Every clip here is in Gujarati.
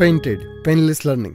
Painted painless learning.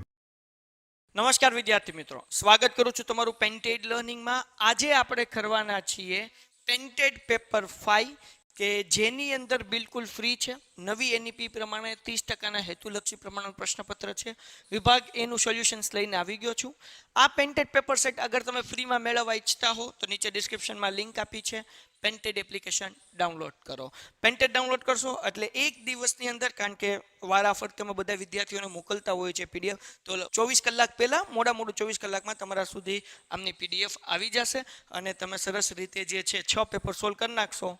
નમસ્કાર વિદ્યાર્થી મિત્રો, સ્વાગત કરું છું તમારું પેન્ટેડ લર્નિંગમાં. આજે આપણે કરવાના છીએ પેન્ટેડ પેપર 5 કે જેની અંદર બિલકુલ ફ્રી છે. નવી એનઈપી પ્રમાણે 30% હેતુલક્ષી પ્રમાણનું પ્રશ્નપત્ર છે. વિભાગ એનું સોલ્યુશન્સ લઈને આવી ગયો છું. આ પેન્ટેડ પેપર સેટ અગર તમે ફ્રીમાં મેળવવા ઈચ્છતા હો તો નીચે ડિસ્ક્રિપ્શનમાં લિંક આપી છે. પેન્ટેડ એપ્લિકેશન ડાઉનલોડ કરો. પેન્ટેડ ડાઉનલોડ કરશો એટલે એક દિવસની અંદર, કારણ કે વારાફરતી અમે બધા વિદ્યાર્થીઓને મોકલતા હોય છે પીડીએફ, તો 24 કલાક પહેલાં, મોડું 24 કલાકમાં તમારા સુધી આમની પીડીએફ આવી જશે અને તમે સરસ રીતે જે છે 6 પેપર સોલ્વ કરી નાખશો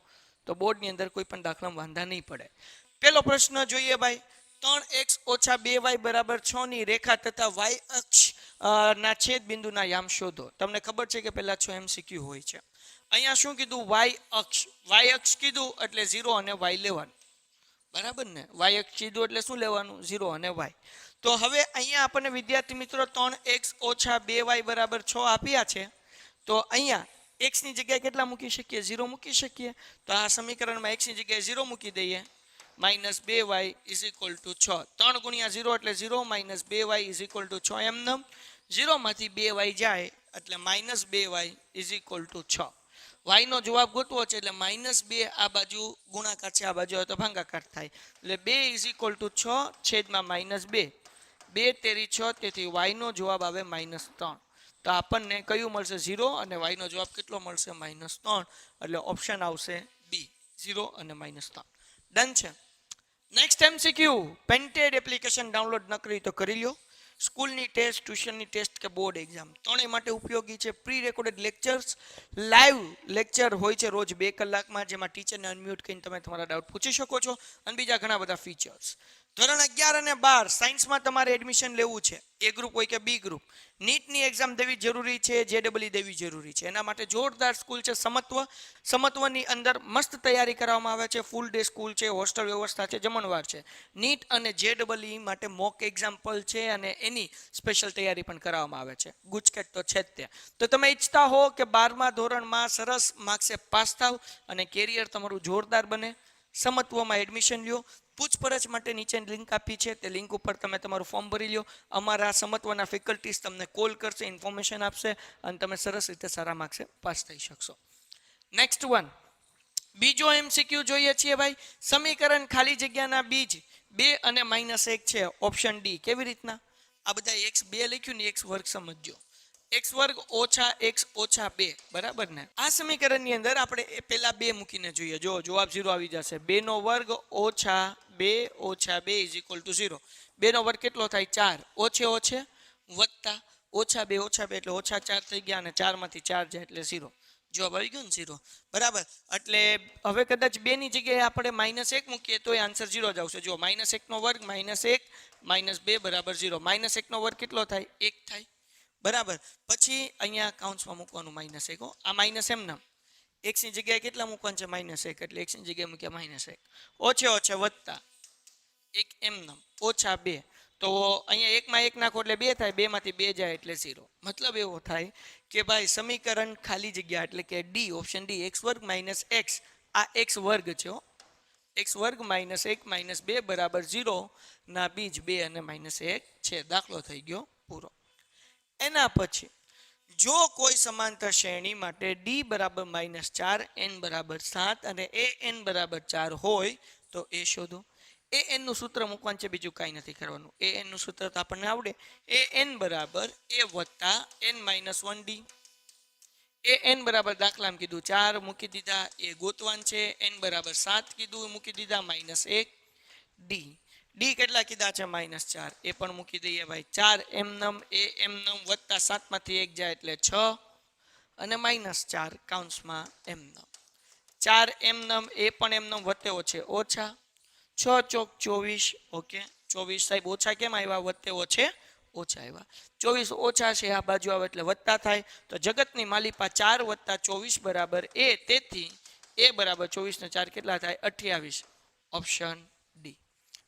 તો બોર્ડની અંદર કોઈ પણ દાખલામાં વાંધા નહીં પડે. પહેલો પ્રશ્ન જોઈએ ભાઈ. 3x - 2y = 6 ની રેખા તથા y અક્ષ ના છેદ બિંદુના યામ શોધો. તમને ખબર છે કે પહેલા 6 MCQ હોય છે. અહીંયા શું કીધું? y અક્ષ કીધું એટલે 0 અને y લેવાનું, બરાબર ને? y અક્ષ કીધું એટલે શું લેવાનું? 0 અને y. તો હવે અહીંયા આપણને વિદ્યાર્થી મિત્રો 3x - 2y = 6 આપ્યા છે. તો અહીંયા x ની જગ્યાએ કેટલા મૂકી શકીએ? 0 મૂકી શકીએ. તો આ સમીકરણમાં x ની જગ્યાએ 0 મૂકી દઈએ. -2y = 6. 3 × 0 એટલે 0, -2y = 6 એમનેમ. 0 માંથી 2y જાય એટલે -2y = 6. y નો જવાબ ગોતવો છે એટલે -2 આ બાજુ ગુણાકાર છે, આ બાજુ તો ભાગાકાર થાય એટલે 2 = 6 છેદમાં -2. 2 તેરી 6, તેથી y નો જવાબ આવે -3. તો આપણને કયું મળશે? 0, અને y નો જવાબ કેટલો મળશે? -3. એટલે ઓપ્શન આવશે બી, 0 અને -3. ડન છે. Next MCQ. Painted application download ન કરી તો કરી લ્યો. સ્કૂલની ટેસ્ટ, ટ્યુશનની ટેસ્ટ કે બોર્ડ એક્ઝામ ત્રણેય માટે ઉપયોગી છે. Pre recorded lectures, live lecture હોય છે રોજ 2 કલાકમાં, જેમાં ટીચરને અનમ્યુટ કરીને તમે તમારા ડાઉટ પૂછી શકો છો, અને બીજા ઘણા બધા ફીચર્સ. ધોરણ 11 અને 12 સાયન્સમાં તમારે એડમિશન લેવું છે, એ ગ્રુપ હોય કે બી ગ્રુપ. નીટની એક્ઝામ દેવી જરૂરી છે, JEE દેવી જરૂરી છે. એના માટે જોરદાર સ્કૂલ છે સમત્વ. સમત્વની અંદર મસ્ત તૈયારી કરવામાં આવે છે. ફૂલ ડે સ્કૂલ છે, હોસ્ટેલ વ્યવસ્થા છે, જમણવાર છે. નીટ અને JEE માટે મોક એક્ઝામ્પલ છે અને એની સ્પેશિયલ તૈયારી પણ કરવામાં આવે છે. ગુજકેટ તો છે જ ત્યાં. તો તમે ઈચ્છતા હો કે 12મા ધોરણમાં સરસ માર્ક્સે પાસ થાવ અને કેરિયર તમારું જોરદાર બને, સમત્વમાં એડમિશન લ્યો. પૂછપરછ માટે નીચે લિંક આપી છે, તે લિંક ઉપર તમે તમારું ફોર્મ ભરી લો. અમારા સમત્વના ફેકલ્ટીઝ તમને કોલ કરશે, ઇન્ફોર્મેશન આપશે અને તમે સરસ રીતે સારા માર્ક્સે પાસ થઈ શકશો. Next one. બીજો MCQ જોઈએ છીએ ભાઈ. સમીકરણ ખાલી જગ્યાના બીજ 2 અને -1 છે, ઓપ્શન ડી. કેવી રીતના? આ બધા x2 લખ્યું ને, x² સમજજો. x² - x - 2, બરાબર ને? આ સમીકરણની અંદર આપણે પહેલા 2 મૂકીને જોઈએ. જો જવાબ 0 આવી જશે. 2 નો વર્ગ - 2 - 2 = 0. 2 નો વર્ગ કેટલો થાય? 4. ઓછે ઓછે વત્તા -2 - 2 એટલે -4 થઈ ગયા, અને 4 માંથી 4 જાય એટલે 0. જવાબ આવી ગયો ને 0, બરાબર. એટલે હવે કદાચ 2 ની જગ્યાએ આપણે -1 મૂકીએ તો આન્સર 0 જ આવશે. જો -1 નો વર્ગ -1 - 2 = 0. -1 નો વર્ગ કેટલો થાય? 1 થાય, બરાબર. પછી અહીંયા કાઉન્સમાં મૂકવાનું -1. આ માઇનસ એમ નામ x ની જગ્યાએ કેટલા મૂકવાનું છે? -1, એટલે x ની જગ્યાએ મૂક્યા -1. ઓછે ઓછે વત્તા 1 એમ નામ -2. તો અહીંયા 1 માં 1 નાખો એટલે 2 થાય, 2 માંથી 2 જાય એટલે 0. મતલબ એવો થાય કે ભાઈ સમીકરણ ખાલી જગ્યા એટલે કે D, option D, x² - x. આ x² છે, x² - 1 - 2 = 0 ના બીજ 2 અને -1 છે. દાખલો થઈ ગયો પૂરો. એના પછી જો કોઈ સમાંતર શ્રેણી માટે d = -4, n = 7 અને an = 4 હોય તો એ શોધો. an નું સૂત્ર મૂકવાનું છે, બીજું કાંઈ નથી કરવાનું. an નું સૂત્ર તો આપણને આવડે. an = a + n - 1d. an બરાબર દાખલામાં કીધું 4 મૂકી દીધા, એ ગોતવાન છે. n = 7 કીધું, મૂકી દીધા, -1 d કેટલા કીધા છે? -4, એ પણ મૂકી દઈએ ભાઈ. 4 એમનમ, એ એમનમ, વત્તા 7 માંથી 1 જાય એટલે 6 અને -4 કાઉન્સમાં એમનમ. 4 એમનમ, એ પણ એમનમ, વત્તે ઓછે ઓછા. 6 × 4 = 24. ઓકે, 24 સાહેબ ઓછા કેમ આવ્યા? વત્તે ઓછે ઓછા આવ્યા. 24 ઓછા છે, આ બાજુ આવે એટલે વત્તા થાય. તો જગતની માલિપા 4 + 24 = a. તેથી a = 24 ને 4 કેટલા થાય? 28. Option D.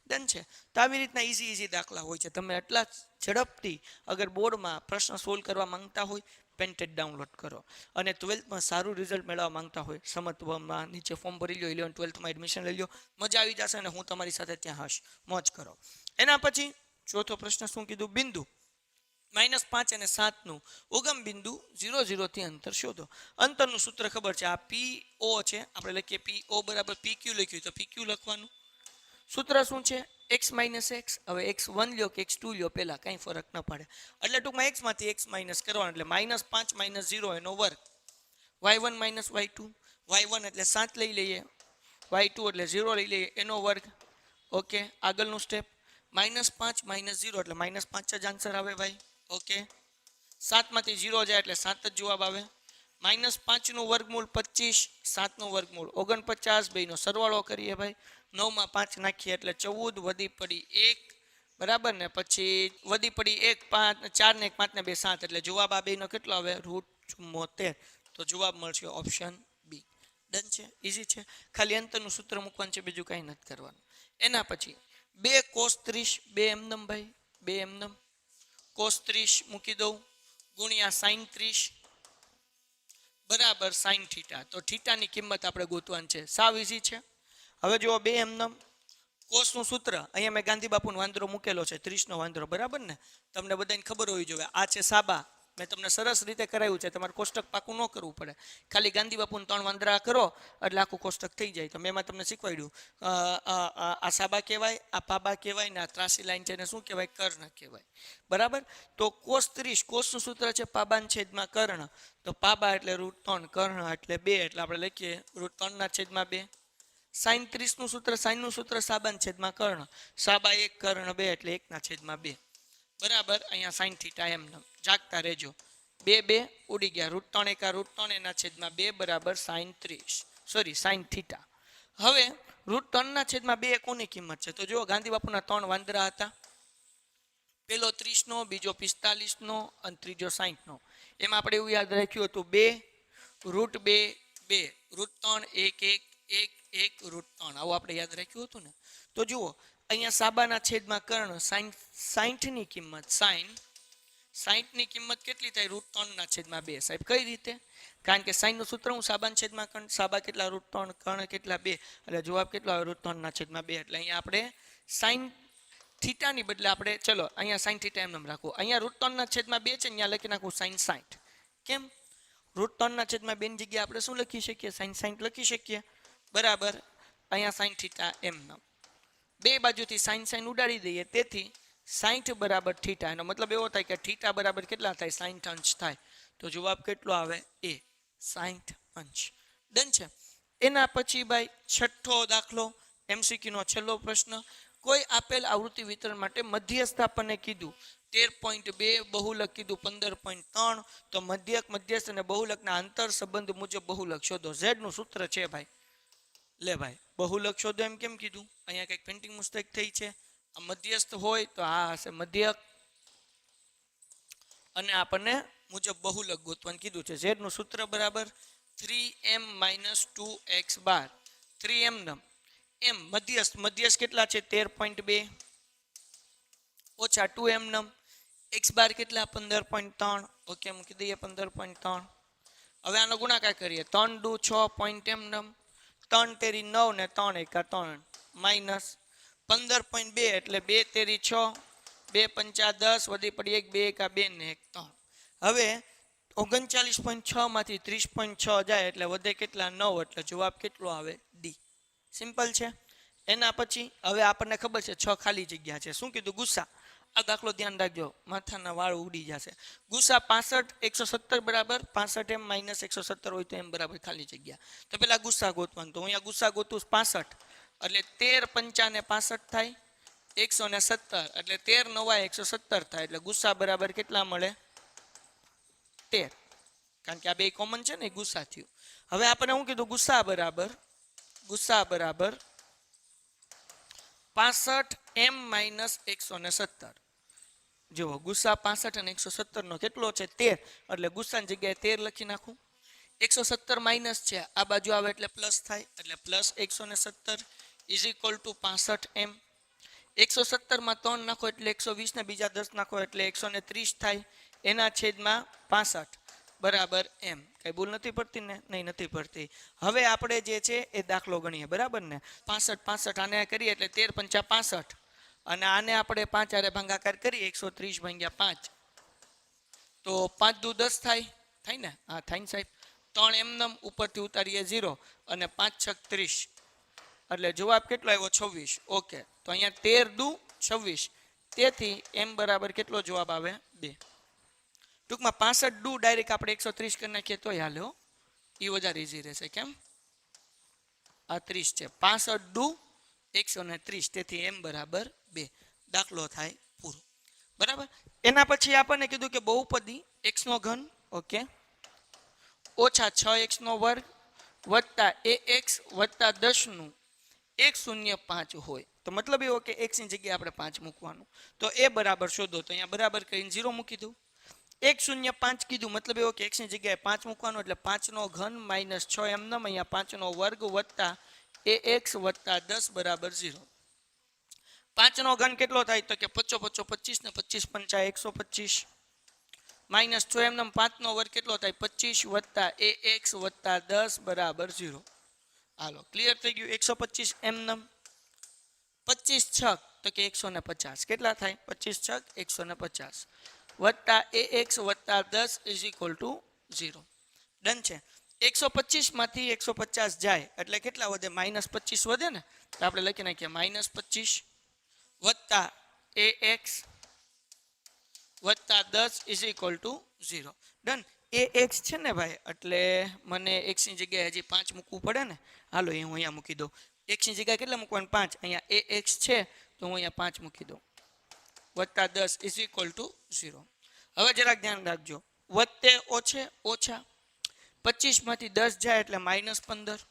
ડન છે. તો આવી રીતના ઈઝી દાખલા હોય છે. તમે એટલા ઝડપથી અગર બોર્ડમાં પ્રશ્ન સોલ્વ કરવા માંગતા હોય, પેન્ટેડ ડાઉનલોડ કરો. અને 12થમાં સારું રિઝલ્ટ મેળવવા માંગતા હોય, સમત્વમાં નીચે ફોર્મ ભરી લો, 11 12થમાં એડમિશન લઈ લો, મજા આવી જશે અને હું તમારી સાથે ત્યાં હશ. મોજ કરો. એના પછી ચોથો પ્રશ્ન શું કીધું? બિંદુ -5 અને 7 નું ઉગમ બિંદુ 0 0 થી અંતર શોધો. અંતરનું સૂત્ર ખબર છે, આ PO છે, આપણે લખીએ PO બરાબર PQ લખ્યું તો PQ લખવાનું. સૂત્ર શું છે? x - x. હવે x1 લ્યો કે x2 લ્યો, પહેલા કંઈ ફરક ન પડે, એટલે ટૂંકમાં x માંથી x માઇનસ કરવાનું, એટલે -5 - 0 એનો વર્ગ. y1 - y2, y1 એટલે 7 લઈ લઈએ, y2 એટલે 0 લઈ લઈએ એનો વર્ગ. ઓકે, આગળનું સ્ટેપ -5 - 0 એટલે -5 જ આન્સર આવે ભાઈ. ઓકે, 7 માંથી 0 જાય એટલે 7 જ જવાબ આવે. -5 નું વર્ગમૂળ 25, 7 નું વર્ગમૂળ 49, બેનો સરવાળો કરીએ ભાઈ. 9 માં 5 નાખીએ એટલે 14, વધી પડી 1, બરાબર ને, પછી વધી પડી 1, 5, 4 ને 1, 5 ને 2, 7, એટલે જવાબ આ બેનો કેટલો આવે? √74. તો જવાબ મળશે ઓપ્શન બી. ડન છે, ઈઝી છે, ખાલી અંતરનું સૂત્ર મૂકવાનું છે, બીજું કંઈ નથી કરવાનું. એના પછી 2 cos 30, 2 એમનેમ ભાઈ, 2 એમનેમ cos 30 મૂકી દઉં ગુણ્યા sin 30 બરાબર sin થીટા. તો થીટાની કિંમત આપણે ગોતવાની છે, સાવ ઈઝી છે. હવે જુઓ 2 એમનેમ કોસનું સૂત્ર, અહીંયા મેં ગાંધી બાપુનો વાંદરો મૂકેલો છે, 30 નો વાંદરો, બરાબર ને, તમને બધાને ખબર હોવી જોઈએ. આ છે સાબા, મેં તમને સરસ રીતે કરાવ્યું છે, તમારે કોષ્ટક પાકું ન કરવું પડે, ખાલી ગાંધી બાપુને 3 વાંદરા કરો એટલે આખું કોષ્ટક થઈ જાય. તો મેં એમાં તમને શીખવાડ્યું, આ સાબા કહેવાય, આ પાબા કહેવાય ને આ ત્રાસી લાઈન છે એને શું કહેવાય? કર્ણ કહેવાય, બરાબર. તો cos 30, કોસનું સૂત્ર છે પાબાન છેદમાં કર્ણ, તો પાબા એટલે √3, કર્ણ એટલે 2, એટલે આપણે લખીએ √3/2. sin 30 નું સૂત્ર, sin નું સૂત્ર સાબાન છેદમાં કર્ણ, સાબા 1, કર્ણ 2, એટલે 1/2, બરાબર. અહીંયા sin થીટા એમને જાગતા રહેજો, 2 2 ઉડી ગયા, √3 * √3 એના છેદમાં 2 બરાબર sin 30, સોરી sin થીટા. હવે √3/2 કોની કિંમત છે? તો જુઓ, ગાંધી બાપુના 3 વાંદરા હતા, પેલો 30 નો, બીજો 45 નો અને ત્રીજો 60 નો. એમાં આપણે એવું યાદ રાખ્યું હતું 2 √2 2 √3 1 1 1 1 √3, આવું આપણે યાદ રાખ્યું હતું ને. તો જુઓ, અહીંયા સાબાના છેદમાં કર્ણ, sin 60 ની કિંમત, sin 60 ની કિંમત કેટલી થાય? √3/2. સાહેબ કઈ રીતે? કારણ કે sin નું સૂત્ર હું સાબાના છેદમાં કર્ણ, સાબા કેટલા? √3, કર્ણ કેટલા? 2, એટલે જવાબ કેટલો આવે? √3/2. એટલે અહીંયા આપણે sin થીટાની બદલે આપણે, ચલો અહીંયા sin થીટા એમ રાખવું, અહીંયા √3/2 છે, અહીંયા લખી નાખું sin 60. કેમ? √3/2 ની જગ્યાએ આપણે શું લખી શકીએ? sin 60 લખી શકીએ, બરાબર. અહીંયા sin થીટા એમ, બે બાજુથી sin ઉડાડી દઈએ, તેથી 60 બરાબર થીટા. એનો મતલબ એવો થાય કે થીટા બરાબર કેટલા થાય? 60 અંશ થાય. તો જવાબ કેટલો આવે? એ 60 અંશ. ડન છે. એના પછી ભાઈ છઠ્ઠો દાખલો, MCQ નો છેલ્લો પ્રશ્ન. કોઈ આપેલ આવૃત્તિ વિતરણ માટે મધ્યસ્થ આપણને કીધું 13.2, બહુલક કીધું 15.3, તો મધ્યક, મધ્યસ્થ અને બહુલકના આંતર સંબંધ મુજબ બહુલક શોધો. Z નું સૂત્ર છે ભાઈ. લે ભાઈ, બહુલક શોધો એમ કેમ કીધું? અહીંયા કંઈક પેન્ટિંગ મિસ્ટેક થઈ છે. આ મધ્યસ્થ હોય તો આ હશે મધ્યક, અને આપણને મુજબ બહુલક ગોતવાનું કીધું છે. Z નું સૂત્ર બરાબર 3m - 2x બાર, 3m m મધ્યસ્થ, મધ્યસ્થ કેટલા છે? 13.2 ઓછા 2m x બાર કેટલા? 15.3. ઓકે, મૂકી દઈએ 15.3. હવે આનો ગુણાકાર કરીએ, 3 × 2 6 પોઈન્ટ m 3 તેરી 9 ને 3 × 3 માઇનસ 15.2 એટલે 2 તેરી 6, 2 પંચા 10, વધી પડી 1, 2 × 2 ને 1 3. હવે 39.6 માંથી 30.6 જાય એટલે વધે કેટલા? 9, એટલે જવાબ કેટલો આવે? ડી. સિમ્પલ છે. એના પછી હવે આપણને ખબર છે 6 ખાલી જગ્યા છે. શું કીધું? ગુસ્સા. આ દાખલો ધ્યાન રાખજો, માથાના વાળ ઉડી જશે. ગુસ્સા 65 170 બરાબર 65m - 170 હોય તો m બરાબર ખાલી જગ્યા. તો પેલા ગુસ્સા ગોતવાનું, તો અહીંયા ગુસ્સા ગોતું 65, એટલે 13 પંચા ને 65 થાય 170, એટલે 13 9 170 થાય, એટલે ગુસ્સા બરાબર કેટલા મળે? 13. કારણ કે આ બે કોમન છે ને, ગુસ્સા થયું. હવે આપણે શું કીધું? ગુસ્સા બરાબર 65m - 170. જુઓ, ગુસ્સા 65 અને 170 નો કેટલો છે? 13, એટલે ગુસ્સાની જગ્યાએ 13 લખી નાખું. 170 માઇનસ છે, આ બાજુ આવે એટલે પ્લસ થાય, એટલે plus 170 is equal to 65m. 170 માં 3 નાખો એટલે 120 ને બીજા 10 નાખો એટલે 130 થાય, એના છેદમાં 65 બરાબર m. કઈ ભૂલ નથી પડતી ને? નહીં, નથી પડતી. હવે આપણે જે છે એ દાખલો ગણીએ, બરાબર ને. 65 65 આને કરીએ એટલે 13 પંચા 65, અને આને આપણે 5 હારે ભાગાકાર કરીએ 130 ભાગ્યા 5 તો 5 દુ 10 થાય ને? હા થાય ને સાહેબ. 3 એમનેમ ઉપરથી ઉતારીએ 0 અને 5 છક 30 એટલે જવાબ કેટલો આવ્યો? 26. ઓકે, તો અહીંયા 13 દુ 26. તેથી m બરાબર કેટલો જવાબ આવે? 2. ટૂંકમાં 65 દુ ડાયરેક્ટ આપણે 130 કરી નાખીએ તો હાલે હો, એ વધારે ઈઝી રહેશે. કેમ? આ 30 છે, 65 દુ 130, તેથી m બરાબર 2. દાખલો થાય પૂરો. બરાબર. એના પછી આપણને કીધું કે બહુપદી x નો ઘન, ઓકે, ઓછા 6x નો વર્ગ વત્તા ax વત્તા 10 નું 105 હોય. તો મતલબ એવો કે x ની જગ્યાએ આપણે 5 મૂકવાનું. તો એ બરાબર શોધો. તો અહીંયા બરાબર કરીને 0 મૂકી દઉં. 105 કીધું, મતલબ એવો કે x ની જગ્યાએ 5 મૂકવાનું, એટલે 5 નો ઘન માઇનસ 6 એમનેમ, અહીંયા 5 નો વર્ગ વત્તા ax વત્તા 10 બરાબર 0. 5 નો ઘન કેટલો થાય? તો કે 5 5 25 ને 25 પંચા 125 માઇનસ 6 એમનેમ 5 નો વર્ગ કેટલો થાય? 25 વત્તા ax વત્તા 10 બરાબર 0. હાલો, ક્લિયર થઈ ગયું. 125 એમનેમ, 25 છક તો કે 150 કેટલા થાય? 25 છક 150 વત્તા ax વત્તા 10 ઇઝ ઇક્વલ ટુ 0. ડન છે. 125 માંથી 150 જાય એટલે કેટલા વધે? માઇનસ 25 વધે ને? તો આપણે લખી નાખીએ માઇનસ 25 વત્તા ax વત્તા 10 is equal to 0. Done. ax છે ને ભાઈ, એટલે મને x ની જગ્યાએ હજી 5 મૂકવું પડે ને. હાલો, એ હું અહીંયા મૂકી દઉં. x ની જગ્યાએ કેટલા મૂકવાનું? 5. અહીંયા ax છે તો હું અહીંયા 5 મૂકી દઉં વત્તા 10 ઇઝ ઇક્વલ ટુ 0. હવે જરાક ધ્યાન રાખજો, વત્તે ઓછે ઓછા 25 માંથી 10 જાય એટલે માઇનસ 15.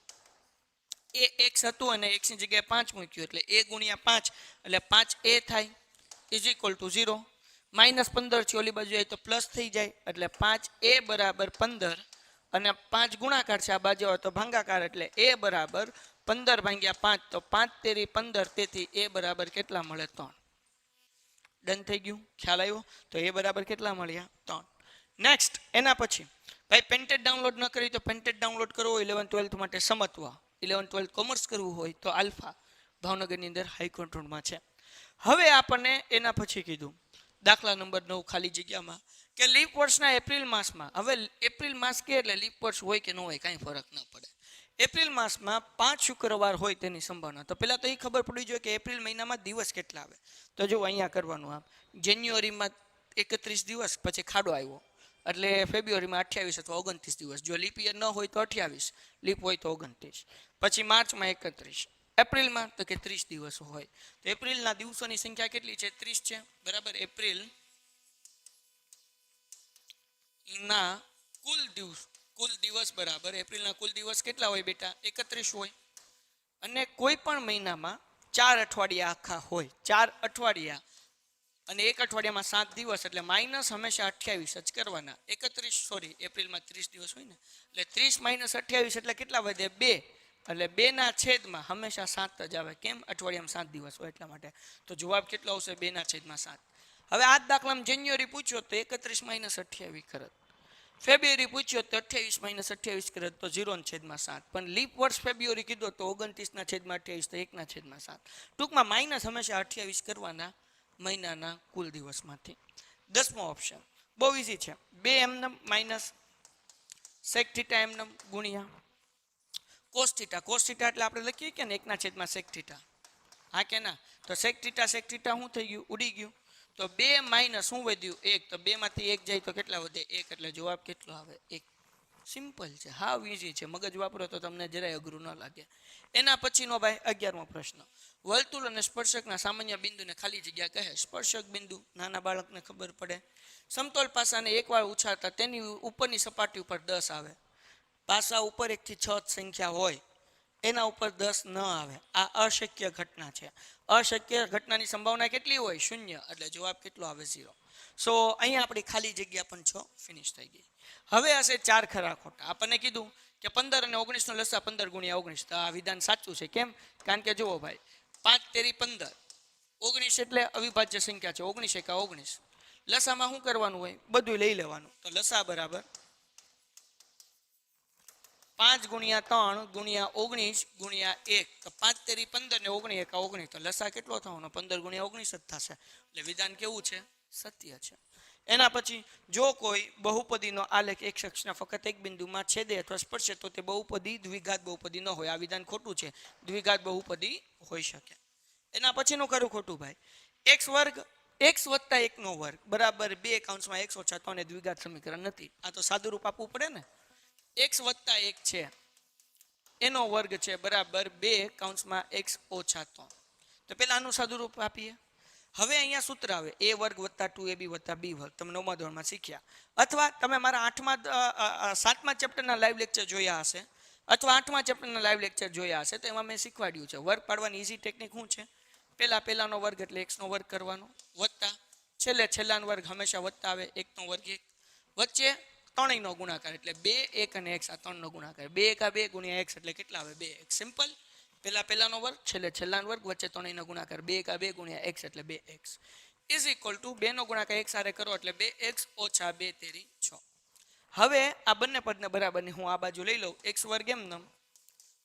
એ x હતું અને x ની જગ્યાએ 5 મૂક્યું એટલે a ગુણ્યા 5 એટલે 5a થાય ઇઝ ઇક્વલ ટુ 0. માઇનસ 15 છે, ઓલી બાજુ જાય તો પ્લસ થઈ જાય એટલે 5a બરાબર 15 અને 5 ગુણાકાર છે, આ બાજુ આવે તો ભાગાકાર એટલે a બરાબર 15 ભાગ્યા 5 તો 5 તેરી 15, તેથી a બરાબર કેટલા મળે? 3. ડન થઈ ગયું. ખ્યાલ આવ્યો? તો એ બરાબર કેટલા મળ્યા? 3. નેક્સ્ટ, એના પછી ભાઈ પેન્ટેડ ડાઉનલોડ ન કરી તો પેન્ટેડ ડાઉનલોડ કરવો 11th 12th માટે સમજવા. 11th 12th કોમર્સ કરવું હોય તો આલ્ફા ભાવનગરની અંદર હાઈ કંટ્રોલમાં છે. હવે આપણને એના પછી કીધું દાખલા નંબર 9 ખાલી જગ્યામાં કે લીપ વર્ષના એપ્રિલ માસમાં, હવે એપ્રિલ માસ કે એટલે લીપ વર્ષ હોય કે ન હોય કાંઈ ફરક ન પડે. એપ્રિલ માસમાં 5 શુક્રવાર હોય તેની સંભાવના. તો પહેલાં તો એ ખબર પડવી જોઈએ કે એપ્રિલ મહિનામાં દિવસ કેટલા આવે. તો જો અહીંયા કરવાનું, આમ જાન્યુઆરીમાં 31 દિવસ, પછી ખાડો આવ્યો એટલે ફેબ્રુઆરીમાં 28 અથવા 29 દિવસ. જો લીપ યર ન હોય તો 28, લીપ હોય તો 29, પછી માર્ચમાં 31, એપ્રિલમાં તો કે 30 દિવસો હોય. તો એપ્રિલના દિવસોની સંખ્યા કેટલી છે? 30 છે. બરાબર. એપ્રિલ ના કુલ દિવસ બરાબર એપ્રિલના કુલ દિવસ કેટલા હોય બેટા? 31 હોય. અને કોઈ પણ મહિનામાં 4 અઠવાડિયા આખા હોય, 4 અઠવાડિયા અને એક અઠવાડિયામાં 7 દિવસ, એટલે માઇનસ હંમેશા 28 જ કરવાના. 31 સોરી એપ્રિલમાં 30 દિવસ હોય ને, એટલે 30 માઇનસ 28 એટલે કેટલા વધે? 2. એટલે 2 ના છેદમાં હંમેશા 7 જ આવે. કેમ? અઠવાડિયામાં 7 દિવસ હોય એટલા માટે. તો જવાબ કેટલો આવશે? 2 ના છેદમાં 7. હવે આ દાખલામાં જાન્યુઆરી પૂછ્યો તો 31 માઇનસ 28 કરત. ફેબ્રુઆરી પૂછ્યો તો 28 માઇનસ 28 કરત તો 0 ના છેદમાં 7. પણ લીપ વર્ષ ફેબ્રુઆરી કીધો તો 29 ના છેદમાં 28 તો 1 ના છેદમાં 7. ટૂંકમાં માઇનસ હંમેશા 28 કરવાના મહિનાના કુલ દિવસમાંથી. 10મો ઓપ્શન બહુ ઈઝી છે. 2 એમનેમ માઇનસ સેક થીટા એમનેમ ગુણ્યા કોસ થીટા. કોસ થીટા એટલે આપણે લખીએ કે ને 1 ના છેદમાં સેક થીટા. હા કે ના? તો સેક થીટા શું થઈ ગયું? ઉડી ગયું. તો 2 માઇનસ શું વધ્યું? 1. તો 2 માંથી 1 જાય તો કેટલા વધે? 1. એટલે જવાબ કેટલો આવે? 1. સિમ્પલ છે, હાવ ઈઝી છે. મગજ વાપરો તો તમને જરાય અઘરું ન લાગે. એના પછીનો ભાઈ 11મો પ્રશ્ન. વર્તુળ અને સ્પર્શકના સામાન્ય બિંદુને ખાલી જગ્યા કહે. સ્પર્શક બિંદુ નાના બાળકને ખબર પડે. સમતોલ પાસાને એકવાર ઉછાળતા તેની ઉપરની સપાટી ઉપર 10 આવે. પાસા ઉપર 1 થી 6 સંખ્યા હોય, એના ઉપર 10 ન આવે. આ અશક્ય ઘટના છે. અશક્ય ઘટનાની સંભાવના કેટલી હોય? 0. એટલે જવાબ કેટલો આવે? 0. સો અહીંયા આપણી ખાલી જગ્યા પણ 6 ફિનિશ થઈ ગઈ. હવે હશે 4 ખરા ખોટા. આપણને કીધું કે 15 અને 19 નો લસા 15 ગુણ્યા 19. તો આ વિધાન સાચું છે. કેમ? કારણ કે જુઓ ભાઈ, 5 તેરી 15, 19 એટલે અવિભાજ્ય સંખ્યા છે. 19 એકા 19. લસામાં શું કરવાનું હોય? બધું લઈ લેવાનું. તો લસા બરાબર 5 ગુણ્યા 3 ગુણ્યા 19 ગુણ્યા 1 તો 5 તેરી 15 ને 19 એકા 19 તો લસા કેટલો થવાનો 15 ગુણ્યા 19 જ થશે એટલે વિધાન કેવું છે સત્ય છે એના પછી જો કોઈ બહુપદીનો આલેખ એક અક્ષના ફક્ત એક બિંદુમાં છેદે અથવા સ્પર્શે તો તે બહુપદી દ્વિઘાત બહુપદી ન હોય આ વિધાન ખોટું છે દ્વિઘાત બહુપદી હોઈ શકે એના પછીનું ખરું ખોટું ભાઈ x વર્ગ x વત્તા 1 નો વર્ગ બરાબર 2 કૌંસમાં x ઓછા 3 એ દ્વિઘાત સમીકરણ નથી આ તો સાદું રૂપ આપવું પડે ને x વત્તા 1 છે એનો વર્ગ છે બરાબર 2 કૌંસમાં x ઓછા 3 તો પહેલા આનું સાદું રૂપ આપીએ હવે અહીંયા સૂત્ર આવે a વર્ગ વત્તા 2ab વત્તા b વર્ગ તમે 9મા ધોરણમાં શીખ્યા અથવા તમે મારા 7મા ચેપ્ટરના લાઈવ લેક્ચર જોયા હશે અથવા 8મા ચેપ્ટરના લાઈવ લેક્ચર જોયા હશે તો એમાં મેં શીખવાડ્યું છે વર્ગ પાડવાની ઈઝી ટેકનિક શું છે પહેલાનો વર્ગ એટલે x નો વર્ગ કરવાનો વત્તા છેલ્લાનો વર્ગ હંમેશા વત્તા આવે 1 નો વર્ગ 1 વચ્ચે ત્રણેયનો ગુણાકાર એટલે 2 1 અને x આ ત્રણનો ગુણાકાર 2 એકા 2 ગુણ્યા x એટલે કેટલા આવે 2x સિમ્પલ પહેલાનો વર્ગ છેલ્લાનો વર્ગ વચ્ચે ત્રણેયનો ગુણાકાર 2 એકા 2 ગુણ્યા x એટલે 2x ઇઝ ઇક્વલ ટુ 2 નો ગુણાકાર x સાથે કરો એટલે 2x ઓછા 2 તેરી 6 હવે આ બંને પદને બરાબરની હું આ બાજુ લઈ લઉં x વર્ગ એમનેમ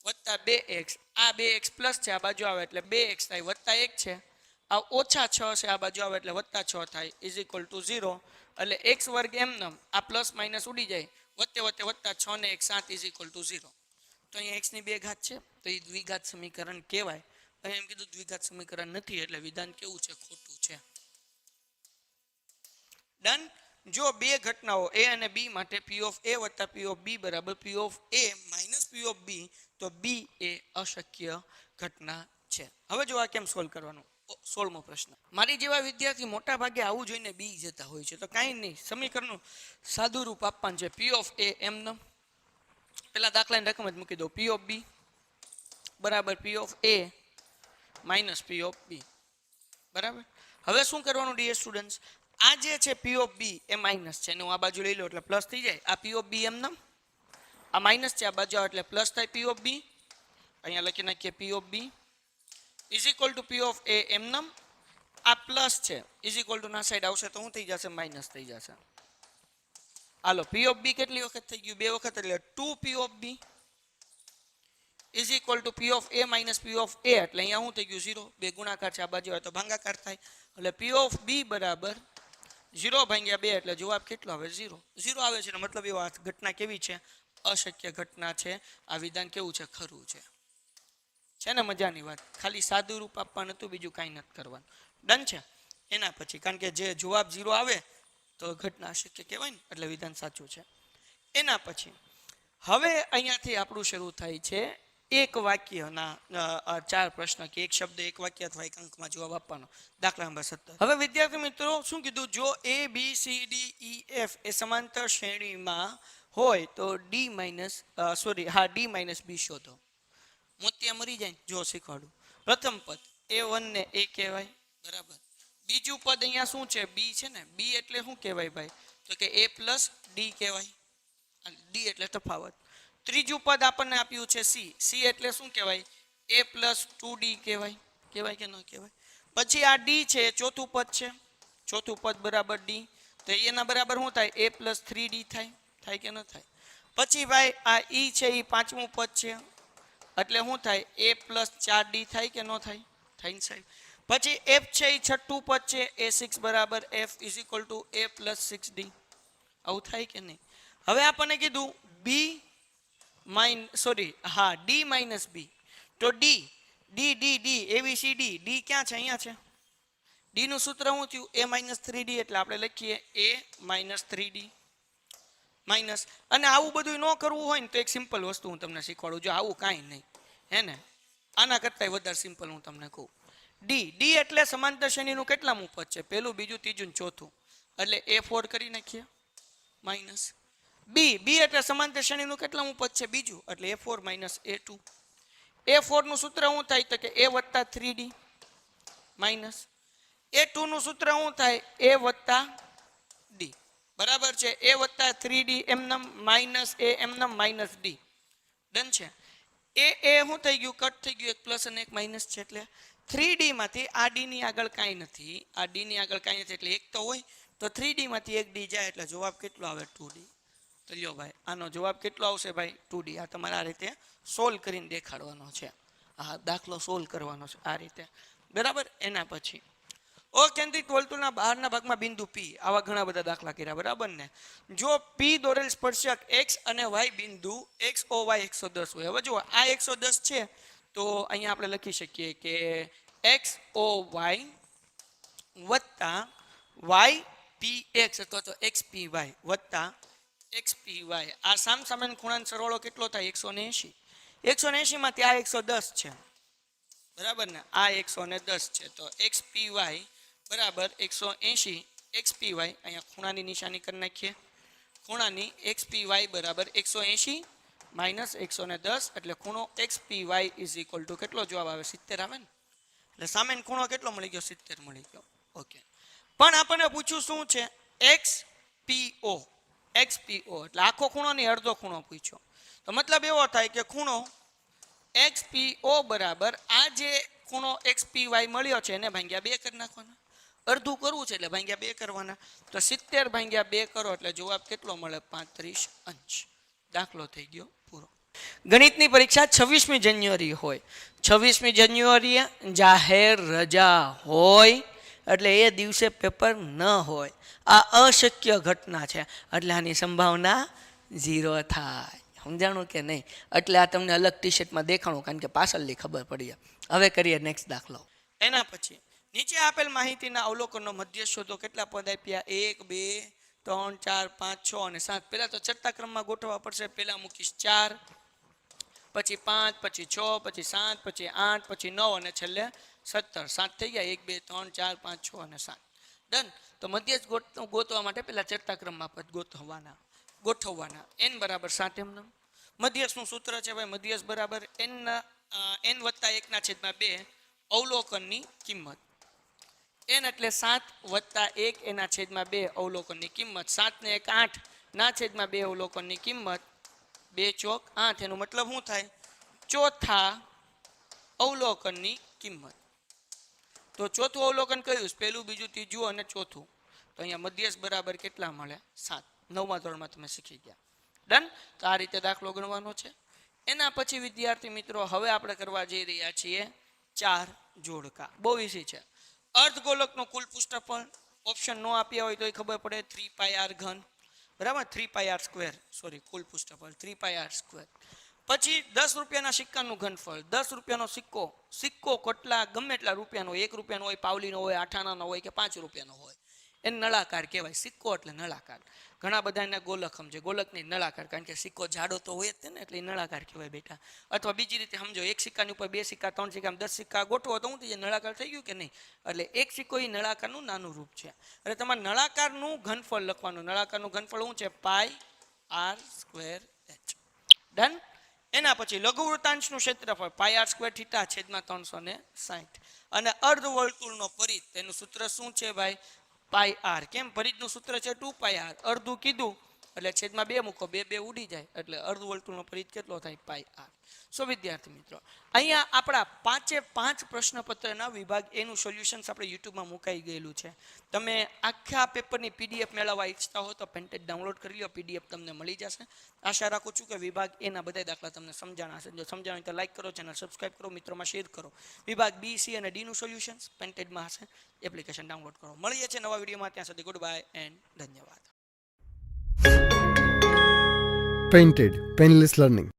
વત્તા 2x આ 2x પ્લસ છે આ બાજુ આવે એટલે 2x થાય વત્તા 1 છે આ ઓછા 6 છે આ બાજુ આવે એટલે વત્તા 6 થાય ઇઝ ઇક્વલ ટુ 0 એટલે x વર્ગ એમનેમ આ પ્લસ માઇનસ ઉડી જાય વત્તે વત્તા 6 ને 1 7 ઇઝ ઇક્વલ ટુ 0 તો અહીંયા x ની 2 ઘાત છે તો એ દ્વિઘાત સમીકરણ કહેવાય અહીં એમ કીધું દ્વિઘાત સમીકરણ નથી એટલે વિધાન કેવું છે ખોટું છે ડન જો બે ઘટનાઓ a અને b માટે p ઓફ a વત્તા p ઓફ b બરાબર p of a minus p of b તો b એ અશક્ય ઘટના છે હવે જો આ કેમ સોલ્વ કરવાનું 16મો પ્રશ્ન મારી જેવા વિદ્યાર્થી મોટા ભાગે આવું જોઈને b જતા હોય છે તો કાંઈ નહીં સમીકરણનું સાદું રૂપ આપવાનું છે p ઓફ a એમનેમ પેલા દાખલાની રકમ જ મૂકી દો p ઓફ b બરાબર p of a minus p of b બરાબર હવે શું કરવાનું ડીયર સ્ટુડન્ટ્સ આ જે છે p of b A minus છે હું આ બાજુ લઈ લો એટલે પ્લસ થઈ જાય આ p ઓફ b એમનેમ આ માઇનસ છે આ બાજુ એટલે પ્લસ થાય p ઓફ b અહીંયા લખી નાખીએ p of b is equal to p of a એમનેમ આ પ્લસ છે ઇઝ ઇક્વલ ટુ ના સાઈડ આવશે તો શું થઈ જશે માઇનસ થઈ જશે હાલો p ઓફ b કેટલી વખત થઈ ગયું બે વખત એટલે 2p of b is equal to p of a minus p of a એટલે અહીંયા શું થઈ ગયું 0 બે ગુણાકાર છે આ બાજુ હોય તો ભાગાકાર થાય એટલે p ઓફ b બરાબર 0 ભાગ્યા 2 એટલે જવાબ કેટલો આવે 0 આવે છે મતલબ એવો આ ઘટના કેવી છે અશક્ય ઘટના છે આ વિધાન કેવું છે ખરું છે ને મજાની વાત ખાલી સાદું રૂપ આપવાનું હતું બીજું કાંઈ નથી કરવાનું ડન છે એના પછી કારણ કે જે જવાબ 0 આવે તો ઘટના અશક્ય કહેવાય ને એટલે વિધાન સાચું છે એના પછી હવે અહીંયાથી આપણું શરૂ થાય છે એક વાક્યના 4 પ્રશ્ન કે એક શબ્દ એક વાક્ય અથવા એક અંકમાં જવાબ આપવાનો દાખલા નંબર 17 હવે વિદ્યાર્થી મિત્રો શું કીધું જો a b c d e f એ સમાંતર શ્રેણીમાં હોય તો d - b શોધો મોતિયા મરી જાય જો શીખવાડું પ્રથમ પદ a1 ને a કહેવાય બરાબર બીજું પદ અહીંયા શું છે b છે ને b એટલે શું કહેવાય ભાઈ તો કે a + d કહેવાય d એટલે તફાવત ત્રીજું પદ આપણને આપ્યું છે c એટલે શું કહેવાય a + 2d કહેવાય કે ન કહેવાય પછી આ d છે ચોથું પદ છે ચોથું પદ બરાબર d તો એના બરાબર શું થાય a + 3d થાય કે ન થાય પછી ભાઈ આ e છે એ પાંચમું પદ છે એટલે શું થાય a + 4d થાય કે ન થાય ને સાહેબ પછી f છે એ છઠ્ઠું પદ છે a6 બરાબર f = a + 6d આવું થાય કે નહીં હવે આપણને કીધું d - b તો d abcd d ક્યાં છે અહીંયા છે d નું સૂત્ર શું થયું a - 3d એટલે આપણે લખીએ a - 3d માઇનસ અને આવું બધું ન કરવું હોય ને તો એક સિમ્પલ વસ્તુ હું તમને શીખવાડું જો આવું કાંઈ નહીં હે ને આના કરતાં વધારે સિમ્પલ હું તમને કહું d એટલે સમાંતર શ્રેણીનું કેટલામું પદ છે પહેલું બીજું ત્રીજું ચોથું એટલે a4 કરી નાખીએ માઇનસ b એટલે સમાંતર શ્રેણીનું કેટલામું પદ છે બીજું એટલે a4 - a2 a4 નું સૂત્ર શું થાય તો કે a + 3d માઇનસ a2 નું સૂત્ર શું થાય a + d બરાબર છે a + 3d એમનેમ માઇનસ a એમનેમ માઇનસ d ડન છે એ શું થઈ ગયું કટ થઈ ગયું એક પ્લસ અને એક માઇનસ છે એટલે 3d માંથી આ d ની આગળ કાંઈ નથી એટલે એક તો હોય તો 3d માંથી એક d જાય એટલે જવાબ કેટલો આવે 2d તો લ્યો ભાઈ આનો જવાબ કેટલો આવશે ભાઈ 2D. આ તમારે આ રીતે સોલ્વ કરીને દેખાડવાનો છે. આ દાખલો સોલ્વ કરવાનો છે આ રીતે, બરાબર. એના પછી અકેન્દ્રિત વર્તુળના બહારના ભાગમાં બિંદુ P. આવા ઘણા બધા દાખલા કર્યા, બરાબર ને. જો P દોરેલ સ્પર્શક x અને y બિંદુ x o y 110 હોય. હવે જો આ 110 છે તો અહીંયા આપણે લખી શકીએ કે x o y વત્તા y px અથવા તો x py વત્તા x py. આ સામસામેનો ખૂણાનો સરવાળો કેટલો થાય? 180. 180 માંથી આ 110 છે, બરાબર ને. આ 110 છે તો x py બરાબર 180 x py. અહીંયા ખૂણાની નિશાની કરી નાખીએ. ખૂણાની x py બરાબર 180 માઇનસ 110 એટલે ખૂણો x py is equal to કેટલો જવાબ આવે? 70 આવે ને. એટલે સામેનો ખૂણો કેટલો મળી ગયો? 70 મળી ગયો. ઓકે. પણ આપણને પૂછ્યું શું છે? XPO. XPO એટલે આખો ખૂણો નહીં, અડધો ખૂણો પૂછ્યો. તો મતલબ એવો થાય કે ખૂણો XPO બરાબર આ જે ખૂણો XPY મળ્યો છે એને ભાગ્યા 2 કરી નાખવાના. અડધું કરવું છે એટલે ભાગ્યા 2 કરવાના. તો 70 ભાગ્યા 2 કરો એટલે જવાબ કેટલો મળે? 35 અંશ. દાખલો થઈ ગયો પૂરો. ગણિતની પરીક્ષા 26મી જાન્યુઆરી હોય. 26મી જાન્યુઆરીએ જાહેર રજા હોય એટલે એ દિવસે પેપર ન હોય. આ અશક્ય ઘટના છે એટલે આની સંભાવના 0 થાય. સમજાણું કે નહીં? એટલે આ તમને અલગ ટી શર્ટમાં દેખાણું, કારણ કે પાછળની ખબર પડી. હવે કરીએ નેક્સ્ટ દાખલો. એના પછી નીચે આપેલ માહિતીના અવલોકનનો મધ્ય શોધો. કેટલા પદ આપ્યા? 1 2 3 4 5 6 અને 7. પહેલા તો ચડતા ક્રમમાં ગોઠવવા પડશે. પહેલા મૂકીશ 4, પછી 5, પછી 6, પછી 7, પછી 8, પછી 9 અને છેલ્લે 17. 7 થઈ ગયા. 1 2 3 4 5 6 અને 7. ડન. તો મધ્યજ ગોતવા માટે પહેલા ચડતા ક્રમમાં પદ ગોઠવવાના. n બરાબર 7 એમ. મધ્યજનું સૂત્ર છે ભાઈ, મધ્યજ બરાબર n વત્તા 1/2 અવલોકનની કિંમત. n એટલે 7 વત્તા 1 એના છેદમાં 2 અવલોકનની કિંમત. 7 ને 1 8 ના છેદમાં 2 અવલોકનની કિંમત. 2 ચોક 8. એનો મતલબ શું થાય? ચોથા અવલોકનની કિંમત. તો ચોથું અવલોકન કયું? પહેલું, બીજું, ત્રીજું અને ચોથું. તો અહીંયા મધ્યજ બરાબર કેટલા મળે? 7. 9મા ધોરણમાં તમે શીખી ગયા. ડન. તો આ રીતે દાખલો ગણવાનો છે. એના પછી વિદ્યાર્થી મિત્રો હવે આપણે કરવા જઈ રહ્યા છીએ 4 જોડકા. બહુ ઈઝી છે. અર્ધગોલકનો કુલ પૃષ્ઠફળ ઓપ્શન નો આપ્યા હોય તો ખબર પડે 3πr ઘન, બરાબર. 3πr સ્ક્વેર, સોરી, કુલ પૃષ્ઠફળ 3πr સ્ક્વેર. પછી 10 રૂપિયાના સિક્કાનું ઘનફળ. 10 રૂપિયાનો સિક્કો કેટલા ગમે એટલા રૂપિયાનો, 1 રૂપિયાનો હોય, પાવલીનો હોય, 8 આનાનો હોય કે 5 રૂપિયાનો હોય, એને નળાકાર કહેવાય. સિક્કો એટલે નળાકાર. ઘણા બધા એને ગોલક સમજે, ગોલક નહીં નળાકાર, કારણ કે સિક્કો જાડો તો હોય જ ને, એટલે નળાકાર કહેવાય બેટા. અથવા બીજી રીતે સમજો, એક સિક્કાની ઉપર 2 સિક્કા 3 સિક્કા 10 સિક્કા ગોઠવો તો હું થઈ જાય? નળાકાર થઈ ગયું કે નહીં? એટલે એક સિક્કો એ નળાકારનું નાનું રૂપ છે. એટલે તમારે નળાકારનું ઘનફળ લખવાનું. નળાકારનું ઘનફળ શું છે? πr²h. ડન. એના પછી લઘુવૃત્તાંશનું ક્ષેત્રફળ πr² θ છેદમાં 360. અને અર્ધવર્તુળનો પરિઘ, તેનું સૂત્ર શું છે ભાઈ? πr. કેમ? પરિઘનું સૂત્ર છે 2πr. અડધું કીધું એટલે છેદમાં 2 મૂકો, 2 2 ઉડી જાય એટલે અર્ધવર્તુળનો પરિઘ કેટલો થાય? πr. સો વિદ્યાર્થી મિત્રો, અહીંયા આપણા 5 પ્રશ્નપત્રના વિભાગ એનું સોલ્યુશન્સ આપણે યુટ્યુબમાં મુકાઈ ગયેલું છે. તમે આખા પેપરની PDF મેળવવા ઈચ્છતા હો તો પેન્ટેડ ડાઉનલોડ કરી લો, PDF તમને મળી જશે. આશા રાખું છું કે વિભાગ એના બધા દાખલા તમને સમજાણા હશે. જો સમજાણું તો લાઈક કરો, ચેનલ સબસ્ક્રાઈબ કરો, મિત્રોમાં શેર કરો. વિભાગ B, C અને D નું સોલ્યુશન્સ પેન્ટેડમાં હશે. એપ્લિકેશન ડાઉનલોડ કરો. મળીએ છીએ નવા વિડીયોમાં. ત્યાં સુધી ગુડ બાય એન્ડ ધન્યવાદ. Painted, Painless Learning.